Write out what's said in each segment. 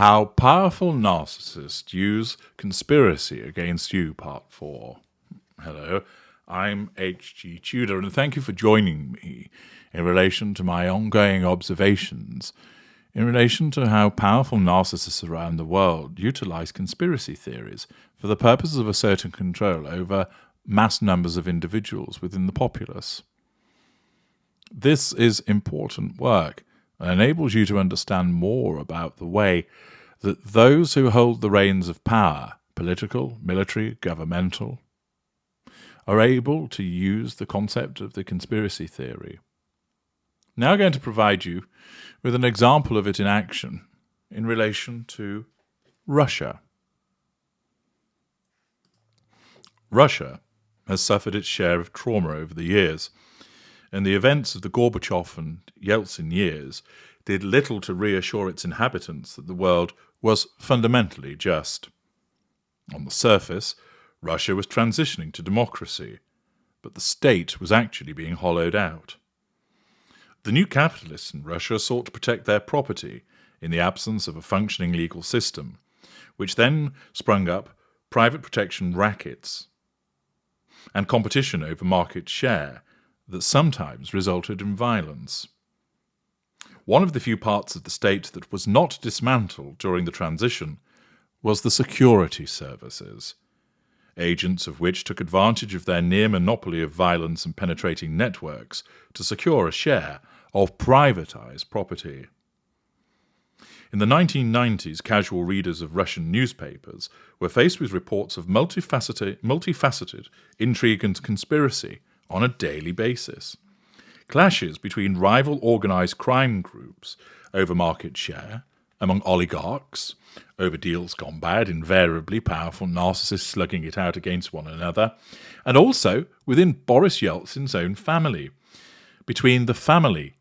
How Powerful Narcissists Use Conspiracy Against You, Part 4. Hello, I'm H.G. Tudor, and thank you for joining me in relation to my ongoing observations in relation to how powerful narcissists around the world utilize conspiracy theories for the purposes of asserting control over mass numbers of individuals within the populace. This is important work and enables you to understand more about the way that those who hold the reins of power, political, military, governmental, are able to use the concept of the conspiracy theory. Now I'm going to provide you with an example of it in action in relation to Russia. Russia has suffered its share of trauma over the years, and the events of the Gorbachev and Yeltsin years did little to reassure its inhabitants that the world was fundamentally just. On the surface, Russia was transitioning to democracy, but the state was actually being hollowed out. The new capitalists in Russia sought to protect their property in the absence of a functioning legal system, which then sprung up private protection rackets and competition over market share that sometimes resulted in violence. One of the few parts of the state that was not dismantled during the transition was the security services, agents of which took advantage of their near monopoly of violence and penetrating networks to secure a share of privatized property. In the 1990s, casual readers of Russian newspapers were faced with reports of multifaceted intrigue and conspiracy on a daily basis. Clashes between rival organized crime groups over market share, among oligarchs, over deals gone bad, invariably powerful narcissists slugging it out against one another, and also within Boris Yeltsin's own family, between the family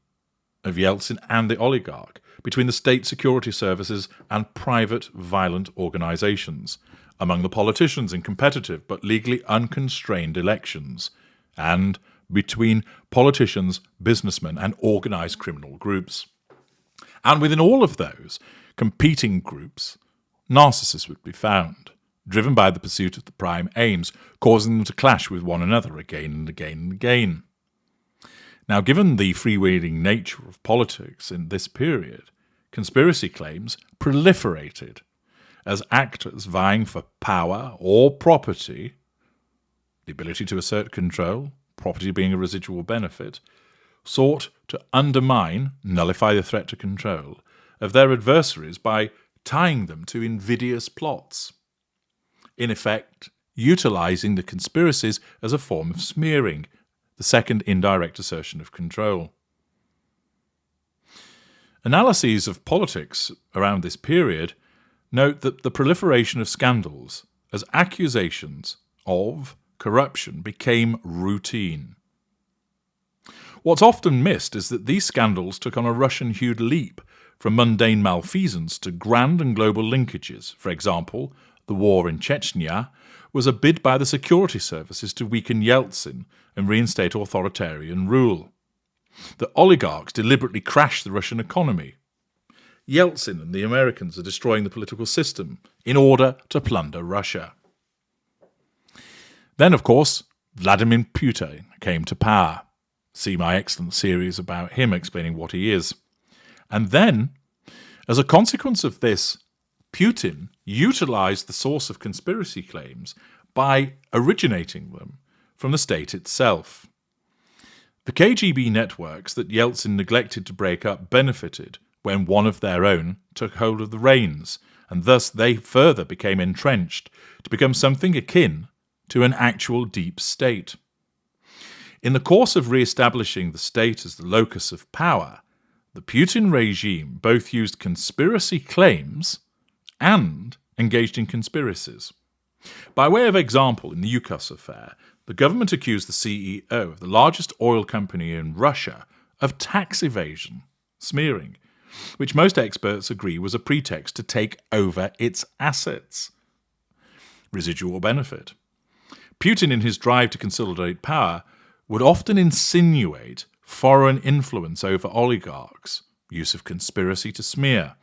of Yeltsin and the oligarch, between the state security services and private violent organizations, among the politicians in competitive but legally unconstrained elections, and between politicians, businessmen, and organized criminal groups. And within all of those competing groups, narcissists would be found, driven by the pursuit of the prime aims, causing them to clash with one another again and again and again. Now, given the freewheeling nature of politics in this period, conspiracy claims proliferated as actors vying for power or property, the ability to assert control, property being a residual benefit, sought to undermine, nullify the threat to control of their adversaries by tying them to invidious plots, in effect utilizing the conspiracies as a form of smearing, the second indirect assertion of control. Analyses of politics around this period note that the proliferation of scandals as accusations of corruption became routine. What's often missed is that these scandals took on a Russian-hued leap from mundane malfeasance to grand and global linkages. For example, the war in Chechnya was a bid by the security services to weaken Yeltsin and reinstate authoritarian rule. The oligarchs deliberately crashed the Russian economy. Yeltsin and the Americans are destroying the political system in order to plunder Russia. Then, of course, Vladimir Putin came to power. See my excellent series about him explaining what he is. And then, as a consequence of this, Putin utilized the source of conspiracy claims by originating them from the state itself. The KGB networks that Yeltsin neglected to break up benefited when one of their own took hold of the reins, and thus they further became entrenched to become something akin to an actual deep state. In the course of re-establishing the state as the locus of power, the Putin regime both used conspiracy claims and engaged in conspiracies. By way of example, in the Yukos affair, the government accused the CEO of the largest oil company in Russia of tax evasion, smearing, which most experts agree was a pretext to take over its assets. Residual benefit. Putin, in his drive to consolidate power, would often insinuate foreign influence over oligarchs, use of conspiracy to smear,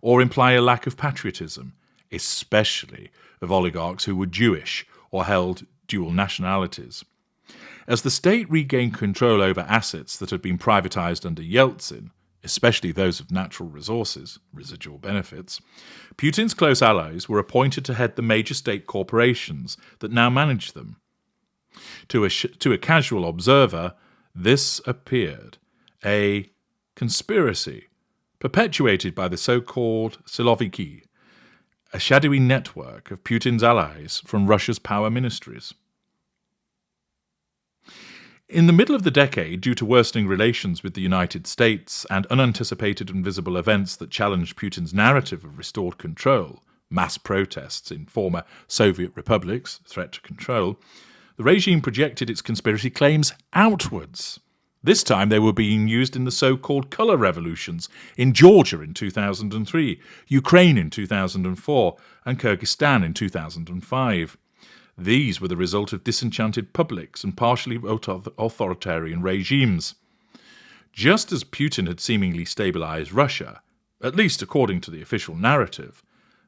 or imply a lack of patriotism, especially of oligarchs who were Jewish or held dual nationalities. As the state regained control over assets that had been privatized under Yeltsin, especially those of natural resources, residual benefits, Putin's close allies were appointed to head the major state corporations that now managed them. To a casual observer, this appeared a conspiracy perpetuated by the so-called Siloviki, a shadowy network of Putin's allies from Russia's power ministries. In the middle of the decade, due to worsening relations with the United States and unanticipated and visible events that challenged Putin's narrative of restored control, mass protests in former Soviet republics, threat to control, the regime projected its conspiracy claims outwards. This time they were being used in the so-called colour revolutions in Georgia in 2003, Ukraine in 2004, and Kyrgyzstan in 2005. These were the result of disenchanted publics and partially authoritarian regimes. Just as Putin had seemingly stabilized Russia, at least according to the official narrative,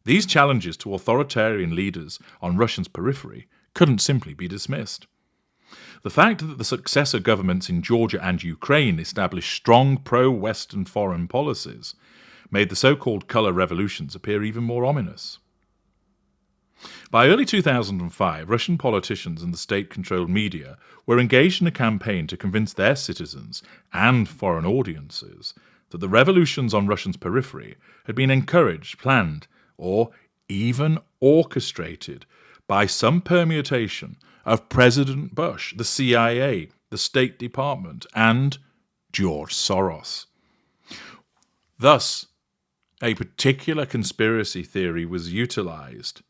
these challenges to authoritarian leaders on Russia's periphery couldn't simply be dismissed. The fact that the successor governments in Georgia and Ukraine established strong pro-Western foreign policies made the so-called colour revolutions appear even more ominous. By early 2005, Russian politicians and the state-controlled media were engaged in a campaign to convince their citizens and foreign audiences that the revolutions on Russia's periphery had been encouraged, planned, or even orchestrated by some permutation of President Bush, the CIA, the State Department, and George Soros. Thus, a particular conspiracy theory was utilized,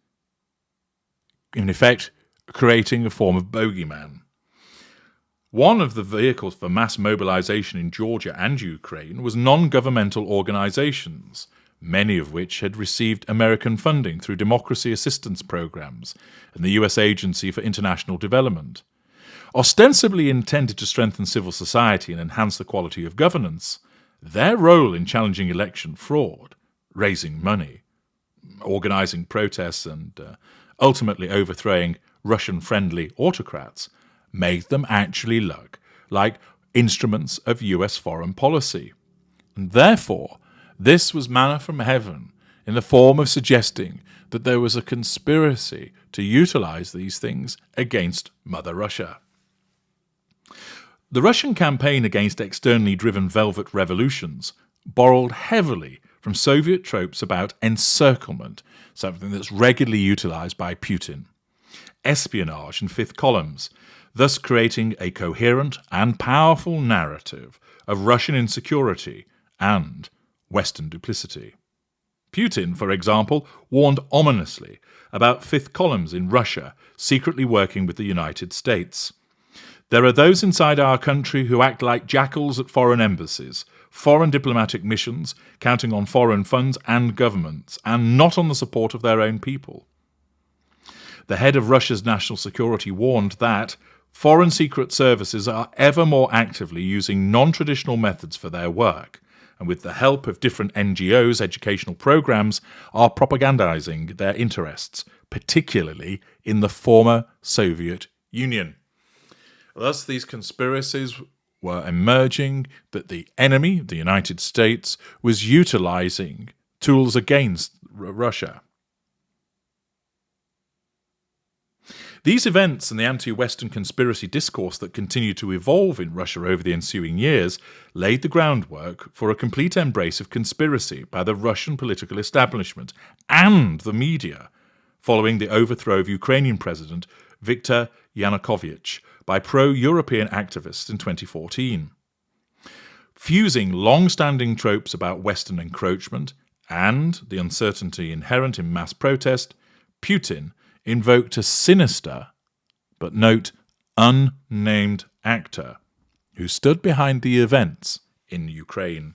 in effect, creating a form of bogeyman. One of the vehicles for mass mobilization in Georgia and Ukraine was non-governmental organizations, many of which had received American funding through democracy assistance programs and the U.S. Agency for International Development. Ostensibly intended to strengthen civil society and enhance the quality of governance, their role in challenging election fraud, raising money, organizing protests and ultimately overthrowing Russian-friendly autocrats, made them actually look like instruments of US foreign policy. And therefore, this was manna from heaven in the form of suggesting that there was a conspiracy to utilize these things against Mother Russia. The Russian campaign against externally driven velvet revolutions borrowed heavily from Soviet tropes about encirclement, something that's regularly utilized by Putin, espionage and fifth columns, thus creating a coherent and powerful narrative of Russian insecurity and Western duplicity. Putin, for example, warned ominously about fifth columns in Russia secretly working with the United States. There are those inside our country who act like jackals at foreign embassies, foreign diplomatic missions, counting on foreign funds and governments, and not on the support of their own people. The head of Russia's national security warned that foreign secret services are ever more actively using non-traditional methods for their work, and with the help of different NGOs, educational programs, are propagandizing their interests, particularly in the former Soviet Union. Thus, these conspiracies were emerging that the enemy, the United States, was utilizing tools against Russia. These events and the anti-Western conspiracy discourse that continued to evolve in Russia over the ensuing years laid the groundwork for a complete embrace of conspiracy by the Russian political establishment and the media, following the overthrow of Ukrainian President Viktor Yanukovych by pro-European activists in 2014. Fusing long-standing tropes about Western encroachment and the uncertainty inherent in mass protest, Putin invoked a sinister, but note, unnamed actor who stood behind the events in Ukraine.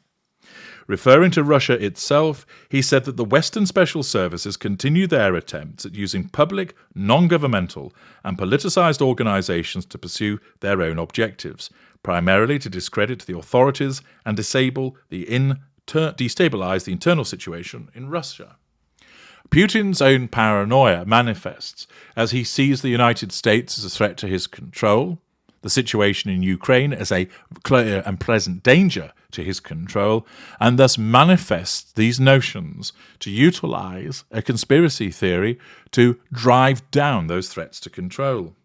Referring to Russia itself, he said that the Western special services continue their attempts at using public, non-governmental and politicized organizations to pursue their own objectives, primarily to discredit the authorities and disable the destabilize the internal situation in Russia. Putin's own paranoia manifests as he sees the United States as a threat to his control, the situation in Ukraine as a clear and present danger to his control, and thus manifests these notions to utilize a conspiracy theory to drive down those threats to control.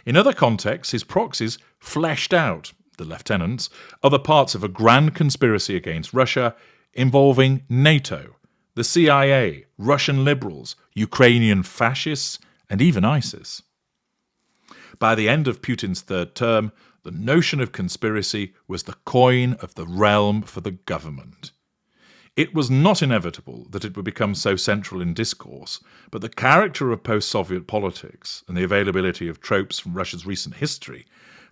In other contexts, his proxies fleshed out, the lieutenants, other parts of a grand conspiracy against Russia involving NATO, the CIA, Russian liberals, Ukrainian fascists, and even ISIS. By the end of Putin's third term, the notion of conspiracy was the coin of the realm for the government. It was not inevitable that it would become so central in discourse, but the character of post-Soviet politics and the availability of tropes from Russia's recent history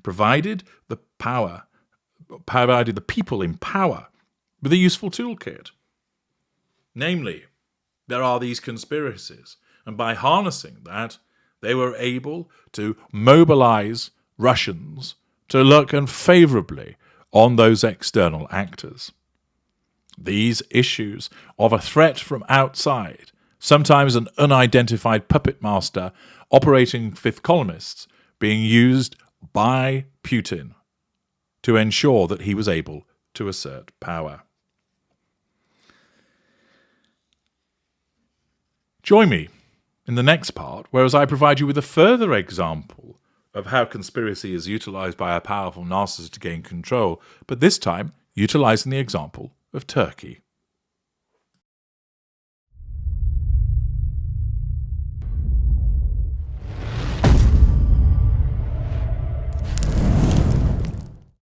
provided the people in power with a useful toolkit. Namely, there are these conspiracies, and by harnessing that, they were able to mobilize Russians to look unfavorably on those external actors. These issues of a threat from outside, sometimes an unidentified puppet master operating fifth columnists, being used by Putin to ensure that he was able to assert power. Join me in the next part, whereas I provide you with a further example of how conspiracy is utilized by a powerful narcissist to gain control, but this time utilizing the example of Turkey.